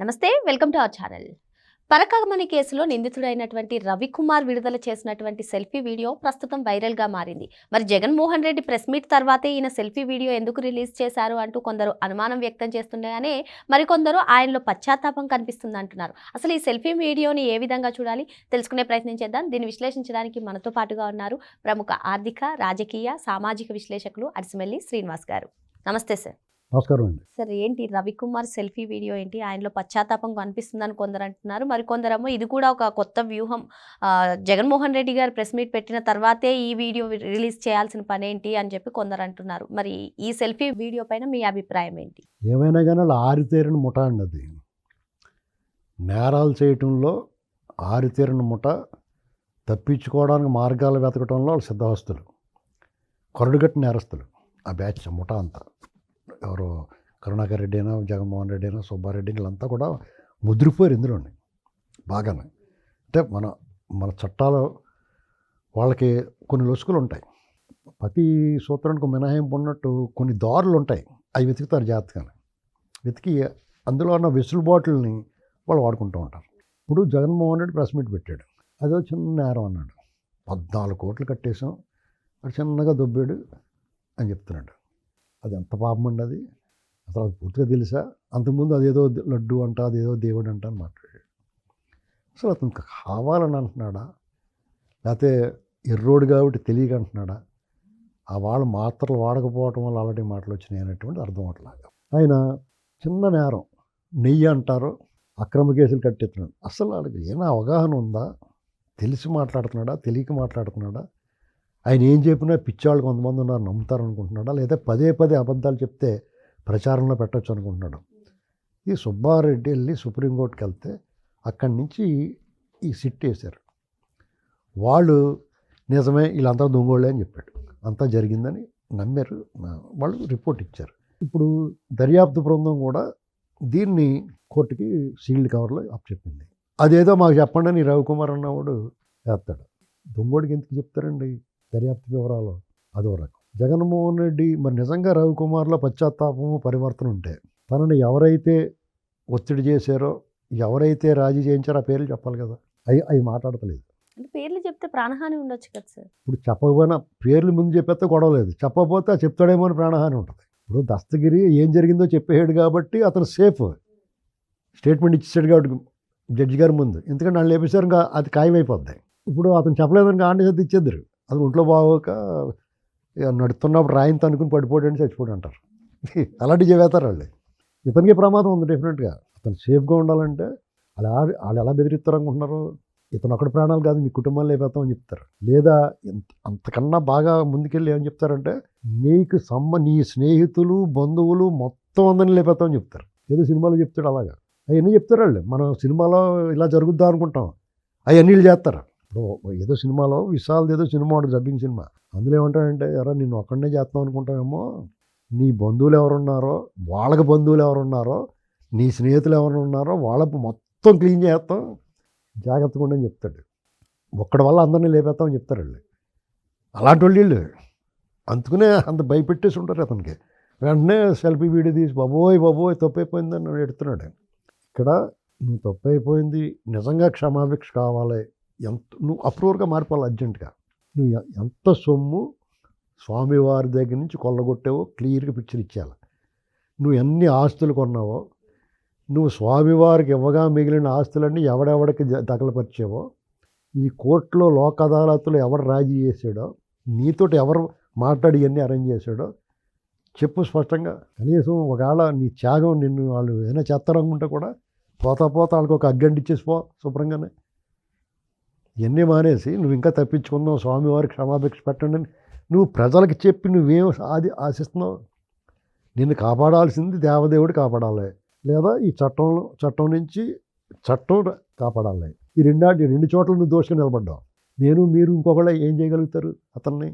నమస్తే, welcome to our channel. Parakamani కేసులో నిందితుడైనటువంటి రవికుమార్ విడుదల చేసినటువంటి సెల్ఫీ వీడియో ప్రస్తుతం వైరల్గా మారింది. మరి జగన్మోహన్ రెడ్డి ప్రెస్ మీట్ తర్వాతే ఈయన సెల్ఫీ వీడియో ఎందుకు రిలీజ్ చేశారు అంటూ కొందరు అనుమానం వ్యక్తం చేస్తుండగానే మరికొందరు ఆయనలో పశ్చాత్తాపం కనిపిస్తుంది అంటున్నారు. అసలు ఈ సెల్ఫీ వీడియోని ఏ విధంగా చూడాలి తెలుసుకునే ప్రయత్నం చేద్దాం. దీన్ని విశ్లేషించడానికి మనతో పాటుగా ఉన్నారు ప్రముఖ ఆర్థిక, రాజకీయ, సామాజిక విశ్లేషకులు అరిసిమెల్లి శ్రీనివాస్ గారు. నమస్తే సార్. నమస్కారం అండి. సార్, ఏంటి రవికుమార్ సెల్ఫీ వీడియో ఏంటి? ఆయనలో పశ్చాత్తాపం కనిపిస్తుందని కొందరు అంటున్నారు. మరికొందరేమో ఇది కూడా ఒక కొత్త వ్యూహం, జగన్మోహన్ రెడ్డి గారు ప్రెస్ మీట్ పెట్టిన తర్వాతే ఈ వీడియో రిలీజ్ చేయాల్సిన పనేంటి అని చెప్పి కొందరు అంటున్నారు. మరి ఈ సెల్ఫీ వీడియో పైన మీ అభిప్రాయం ఏంటి? ఏమైనా కానీ వాళ్ళు ఆరితేరిన ముఠ అండి. అది నేరాలు చేయటంలో ఆరితేరిన ముఠ, తప్పించుకోవడానికి మార్గాలు వెతకడంలో వాళ్ళు సిద్ధహస్తులు, కొరడుగట్టు నేరస్తులు. ఆ బ్యాచ్ ముఠ అంతా ఎవరు కరుణాకర్ రెడ్డి అయినా, జగన్మోహన్ రెడ్డి అయినా, సుబ్బారెడ్డి వీళ్ళంతా కూడా ముద్రిపోయారు ఇందులోని బాగానే. అంటే మన చట్టాలు వాళ్ళకి కొన్ని లొసుకులు ఉంటాయి. ప్రతి సూత్రానికి మినహాయింపు ఉన్నట్టు కొన్ని దారులు ఉంటాయి. అవి వెతుకుతారు జాగ్రత్తగానే. వెతికి అందులో ఉన్న వెసులుబాటుల్ని వాళ్ళు వాడుకుంటూ ఉంటారు. ఇప్పుడు జగన్మోహన్ రెడ్డి ప్రెస్ మీట్ పెట్టాడు. అదో చిన్న నేరం అన్నాడు. 14 కోట్లు కట్టేసాం, అది చిన్నగా దొబ్బాడు అని చెప్తున్నాడు. అది ఎంత పాపం అండి. అది అసలు అది పూర్తిగా తెలుసా? అంతకుముందు అదేదో లడ్డు అంట, అదేదో దేవుడు అంట అని మాట్లాడాడు. అసలు అతను కావాలని అంటున్నాడా, లేకపోతే ఎర్రోడు కాబట్టి తెలియక అంటున్నాడా? ఆ వాళ్ళు మాత్రలు వాడకపోవటం వల్ల అలాంటి మాటలు వచ్చినాయి అనేటువంటి అర్థం అవట్లేదు. ఆయన చిన్న నేరం, నెయ్యి అంటారు, అక్రమ కేసులు కట్టెత్తున్నాడు. అసలు వాళ్ళకి ఏమైనా అవగాహన ఉందా? తెలిసి మాట్లాడుతున్నాడా, తెలియక మాట్లాడుతున్నాడా? ఆయన ఏం చెప్పినా పిచ్చాళ్ళు కొంతమంది ఉన్నారు నమ్ముతారు అనుకుంటున్నాడా, లేదా పదే పదే అబద్ధాలు చెప్తే ప్రచారంలో పెట్టచ్చు అనుకుంటున్నాడు? ఈ సుబ్బారెడ్డి వెళ్ళి సుప్రీంకోర్టుకి వెళ్తే అక్కడి నుంచి ఈ సిట్ వేశారు. వాళ్ళు నిజమే వీళ్ళంతా దొంగోళ్ళే అని చెప్పాడు. అంతా జరిగిందని నమ్మారు. వాళ్ళు రిపోర్ట్ ఇచ్చారు. ఇప్పుడు దర్యాప్తు బృందం కూడా దీన్ని కోర్టుకి సీల్డ్ కవర్లో అప్పచెప్పింది. అదేదో మాకు చెప్పండి అని రవికుమార్ అన్నవాడు వేస్తాడు. దొంగోడికి ఎందుకు చెప్తారండి దర్యాప్తు వివరాలు? అదో రకం. జగన్మోహన్ రెడ్డి మరి నిజంగా రవికుమార్లో పశ్చాత్తాపము, పరివర్తన ఉంటే తనని ఎవరైతే ఒత్తిడి చేశారో, ఎవరైతే రాజీ చేయించారో ఆ పేర్లు చెప్పాలి కదా. అవి మాట్లాడతలేదు. అంటే పేర్లు చెప్తే ప్రాణహాని ఉండొచ్చు కదా సార్. ఇప్పుడు చెప్పకపోయినా పేర్లు ముందు చెప్పేస్తే గొడవ లేదు, చెప్పకపోతే చెప్తాడేమో అని ప్రాణహాని ఉంటుంది. ఇప్పుడు దస్తగిరి ఏం జరిగిందో చెప్పేయాడు కాబట్టి అతను సేఫ్, స్టేట్మెంట్ ఇచ్చేసాడు కాబట్టి జడ్జి గారి ముందు. ఎందుకంటే వాళ్ళు లేపేశారు, ఇంకా అది ఖాయమైపోద్ది. ఇప్పుడు అతను చెప్పలేదని ఆంటీ సర్ది ఇచ్చేద్దరు. అది ఒంట్లో బాగోక నడుస్తున్నప్పుడు రాయింత అనుకుని పడిపోయాడని చచ్చిపోయాడు అంటారు. అలాంటివి చేవేస్తారు వాళ్ళు. ఇతనికి ప్రమాదం ఉంది డెఫినెట్గా. అతను సేఫ్గా ఉండాలంటే వాళ్ళు ఎలా బెదిరిస్తారు అనుకుంటున్నారు? ఇతను ఒకటి ప్రాణాలు కాదు, మీ కుటుంబాన్ని లేపేస్తామని చెప్తారు. లేదా అంతకన్నా బాగా ముందుకెళ్ళి ఏమని చెప్తారంటే నీకు నీ స్నేహితులు, బంధువులు మొత్తం అందరినీ లేపేస్తామని చెప్తారు. ఏదో సినిమాలో చెప్తాడు అలాగా. అవన్నీ చెప్తారు వాళ్ళు. మనం సినిమాలో ఇలా జరుగుద్దాం అనుకుంటాం, అవన్నీ చేస్తారు. ఇప్పుడు ఏదో సినిమాలో విశాల్ది ఏదో సినిమా ఉంటుంది, డబ్బింగ్ సినిమా. అందులో ఏమంటాడంటే, ఎరా నిన్ను ఒక్కడనే చేస్తాం అనుకుంటామేమో, నీ బంధువులు ఎవరున్నారో, వాళ్ళకి బంధువులు ఎవరున్నారో, నీ స్నేహితులు ఎవరున్నారో వాళ్ళకు మొత్తం క్లీన్ చేస్తాం, జాగ్రత్తగా ఉండని చెప్తాడు. ఒక్కడి వల్ల అందరినీ లేపేస్తామని చెప్తారు వాళ్ళు. అలాంటి వాళ్ళు వీళ్ళు అందుకునే అంత భయపెట్టేసి ఉంటారు అతనికి. వెంటనే సెల్ఫీ వీడియో తీసి బాబోయ్ తప్పైపోయిందని ఎడుతున్నాడు. ఇక్కడ నువ్వు తప్పైపోయింది, నిజంగా క్షమాభిక్ష కావాలి, నువ్వు అప్రూవర్గా మారిపోవాలి అర్జెంటుగా. నువ్వు ఎంత సొమ్ము స్వామివారి దగ్గర నుంచి కొల్లగొట్టావో క్లియర్గా పిక్చర్ ఇచ్చేయాలి. నువ్వు ఎన్ని ఆస్తులు కొన్నావో, నువ్వు స్వామివారికి ఇవ్వగా మిగిలిన ఆస్తులన్నీ ఎవడెవడికి దఖలుపరిచావో, ఈ కోర్టులో లోక్ అదాలత్లో ఎవరు రాజీ చేశాడో, నీతోటి ఎవరు మాట్లాడి ఇవన్నీ అరేంజ్ చేశాడో చెప్పు స్పష్టంగా. కనీసం ఒకవేళ నీ త్యాగం నిన్ను వాళ్ళు ఏదైనా చేస్తారనుకుంటే కూడా పోతా వాళ్ళకి ఒక అగ్గండి ఇచ్చేసిపో శుభ్రంగానే. ఇవన్నీ మానేసి నువ్వు ఇంకా తప్పించుకుందావు, స్వామివారికి క్షమాభిక్ష పెట్టండి అని నువ్వు ప్రజలకు చెప్పి నువ్వేం ఆశిస్తున్నావు? నిన్ను కాపాడాల్సింది దేవదేవుడు కాపాడాలి, లేదా ఈ చట్టం నుంచి చట్టం కాపాడాలి. ఈ రెండు చోట్ల నువ్వు దోషంగా నిలబడ్డావు. మీరు ఇంకొకళ్ళు ఏం చేయగలుగుతారు? అతన్ని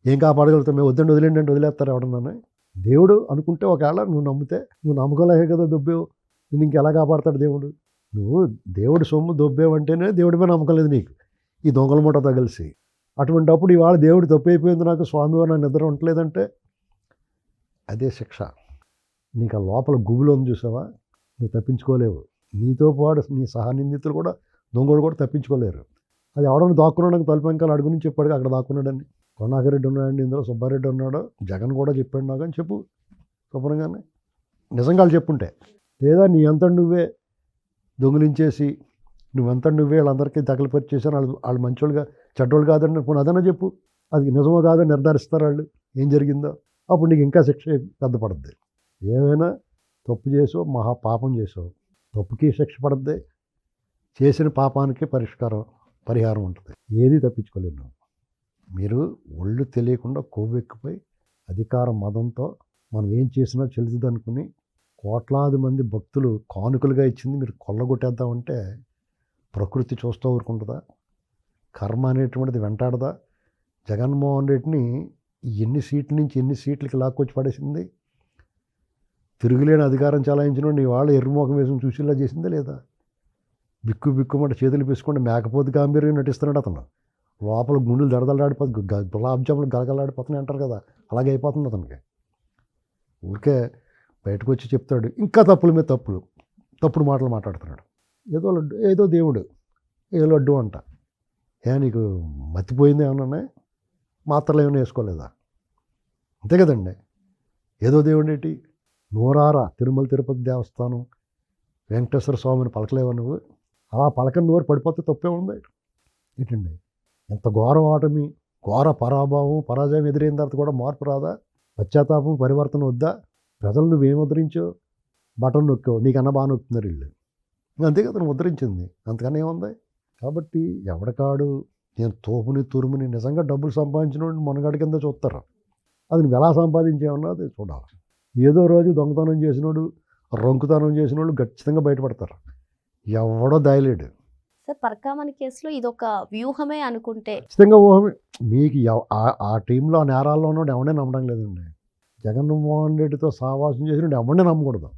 ఏం కాపాడగలుగుతావు? మేము వదిలేండి అంటే వదిలేస్తారు ఎవడన్నా? దేవుడు అనుకుంటే ఒకవేళ నువ్వు నమ్మితే, నువ్వు నమ్మకలేక కదా దొబ్బేవు, నేను ఇంకెలా కాపాడతాడు దేవుడు? నువ్వు దేవుడి సొమ్ము దొబ్బేవంటేనే దేవుడి మీద నమ్మకం లేదు నీకు, ఈ దొంగల మూటతో కలిసి. అటువంటిప్పుడు ఇవాళ దేవుడు తప్పైపోయింది, నాకు స్వామివారు నా నిద్ర ఉండలేదంటే అదే శిక్ష. నీకు ఆ లోపల గుబులో ఉంది చూసావా, నువ్వు తప్పించుకోలేవు. నీతో పాటు నీ సహనిందితులు కూడా దొంగోడు కూడా తప్పించుకోలేరు. అది ఎవడన్నా దాక్కున్నాడు తలుపు వెంకాల అడుగు నుంచి చెప్పాడు అక్కడ దాక్కున్నాడని. కరుణాకర్ రెడ్డి ఉన్నాడండి, ఇందులో సుబ్బారెడ్డి ఉన్నాడు, జగన్ కూడా చెప్పాడు నాకు అని చెప్పు శుభ్రంగానే. నిజంగా వాళ్ళు చెప్పుంటే. లేదా నీ అంతా నువ్వే దొంగిలించేసి నువ్వెంత నువ్వే వాళ్ళందరికీ తగలపరిచేసాను, వాళ్ళు మంచోళ్ళుగా చెడ్డోళ్ళు కాదని పోనీ అదన్నా చెప్పు. అది నిజమో కాదో నిర్ధారిస్తారు వాళ్ళు ఏం జరిగిందో. అప్పుడు నీకు ఇంకా శిక్ష పెద్ద పడుద్ది. ఏమైనా తప్పు చేసావు, మహా పాపం చేసావు, తప్పుకి శిక్ష పడుద్ది, చేసిన పాపానికి పరిహారం ఉంటుంది. ఏది తప్పించుకోలేరు నువ్వు. మీరు ఒళ్ళు తెలియకుండా కొవ్వెక్కిపోయి అధికార మదంతో మనం ఏం చేసినా చెల్లుదనుకుని కోట్లాది మంది భక్తులు కానుకలుగా ఇచ్చింది మీరు కొల్లగొట్టేద్దామంటే ప్రకృతి చూస్తూ ఊరుకుంటుందా? కర్మ అనేటువంటిది వెంటాడదా? జగన్మోహన్ రెడ్డిని ఎన్ని సీట్ల నుంచి ఎన్ని సీట్లకి లాక్కొచ్చి పడేసింది. తిరుగులేని అధికారం చలాయించిన నీ వాళ్ళు ఎర్రమోకం వేసుకుని చూసేలా చేసిందే లేదా? బిక్కు బిక్కుమంటే చేతులు పీసుకుంటే మేకపోతే గాంభీర్యం నటిస్తున్నాడు అతను. లోపల గుండెలు దడదలాడిపోతుంది, గులాబ్ జాములు గలగలాడిపోతున్నాయి అంటారు కదా, అలాగే అయిపోతుంది అతనికి. ఊరికే బయటకు వచ్చి చెప్తాడు ఇంకా తప్పుల మీద తప్పుడు మాటలు మాట్లాడుతున్నాడు. ఏదో దేవుడు ఏదో లడ్డు అంట. నీకు మతిపోయింది ఏమన్నా? మాత్రలు ఏమైనా వేసుకోలేదా? అంతే కదండి. ఏదో దేవుడు ఏంటి? నోరారా తిరుమల తిరుపతి దేవస్థానం వెంకటేశ్వర స్వామిని పలకలేవా నువ్వు? అలా పలకని నోరు పడిపోతే తప్పే ఉంది ఏంటండి? ఎంత ఘోర ఓటమి, ఘోర పరాజయం ఎదురైన తర్వాత కూడా మార్పు రాదా? పశ్చాత్తాపం, పరివర్తన వద్దా? ప్రజలు నువ్వేం ఉద్ధరించావు? బటన్ నొక్కావు, నీకన్నా బాగా నొక్కుతున్నారు వీళ్ళు. అంతే కదా నువ్వు ఉద్ధరించింది, అంతకన్నా ఏముంది? కాబట్టి ఎవడకాడు నేను తోపుని తురుముని నిజంగా డబ్బులు సంపాదించిన వాడిని మొనగాడి కింద చూస్తారు. అది నువ్వు ఎలా సంపాదించావన్నా అది చూడాలి. ఏదో రోజు దొంగతనం చేసినోడు, రంకుతనం చేసినోళ్ళు ఖచ్చితంగా బయటపడతారు. ఎవడో దాయలేడు. సార్ పరకామణి కేసులో ఇదొక వ్యూహమే అనుకుంటే ఖచ్చితంగా ఊహమే. మీకు ఆ టీంలో ఆ నేరాల్లో ఉన్నవాడు ఎవడే నమ్మడం లేదండి. జగన్మోహన్ రెడ్డితో సావాసం చేసినట్టు ఎవడే నమ్మకూడదు.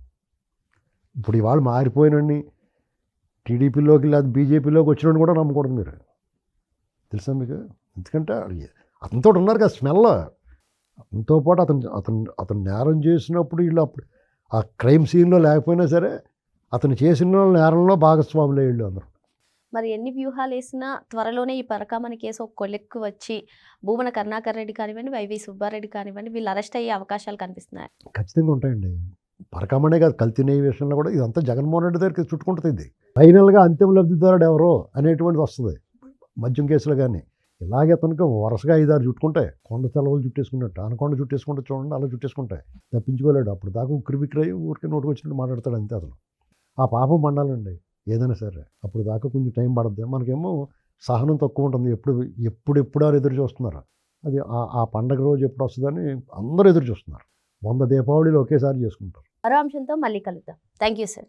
ఇప్పుడు ఇవాళ మారిపోయినండి టీడీపీలోకి లేదా బీజేపీలోకి వచ్చినట్టు కూడా నమ్మకూడదు మీరు, తెలుసా మీకు? ఎందుకంటే అతనితో ఉన్నారు కదా స్మెల్. అతనితో పాటు అతను నేరం చేసినప్పుడు వీళ్ళు అప్పుడు ఆ క్రైమ్ సీన్లో లేకపోయినా సరే అతను చేసిన నేరంలో భాగస్వాములు వీళ్ళు అందరూ. మరి ఎన్ని వ్యూహాలు వేసినా త్వరలోనే ఈ పరకామణి కేసు ఒక కొల్లెక్కు వచ్చి భూమన కరుణాకర్ రెడ్డి కానివ్వండి, వైవి సుబ్బారెడ్డి కానివ్వండి, వీళ్ళు అరెస్ట్ అయ్యే అవకాశాలు కనిపిస్తున్నాయి. ఖచ్చితంగా ఉంటాయండి. పరకామణే కాదు, కల్తీ న్యాయ విషయంలో కూడా ఇదంతా జగన్మోహన్ రెడ్డి దగ్గరికి చుట్టుకుంటుంది. ఇది ఫైనల్గా అంతిమ లబ్ధిదారుడు ఎవరో అనేటువంటిది వస్తుంది. మద్యం కేసులు కానీ ఇలాగే అతనికి వరుసగా 5-6 చుట్టుకుంటాయి. కొండ తెలవలు చుట్టేసుకున్నట్టు, ఆనకొండ చుట్టేసుకుంటే చూడండి, అలా చుట్టేసుకుంటాయి. తప్పించుకోలేడు. అప్పుడు దాకా ఉక్కిరి బిక్కిరయ్యి ఊరికే నోటుకు వచ్చినట్టు మాట్లాడతాడు అంతే అతను. ఆ పాపం పండాలండి ఏదైనా సరే. అప్పుడు దాకా కొంచెం టైం పడుతుంది. మనకేమో సహనం తక్కువ ఉంటుంది. ఎప్పుడు ఎదురు చూస్తున్నారు. అది ఆ పండగ రోజు ఎప్పుడు వస్తుందని అందరూ ఎదురు చూస్తున్నారు. 100 దీపావళిలు ఒకేసారి చేసుకుంటారు. మరో అంశంతో మళ్ళీ కలుద్దాం. Thank you sir.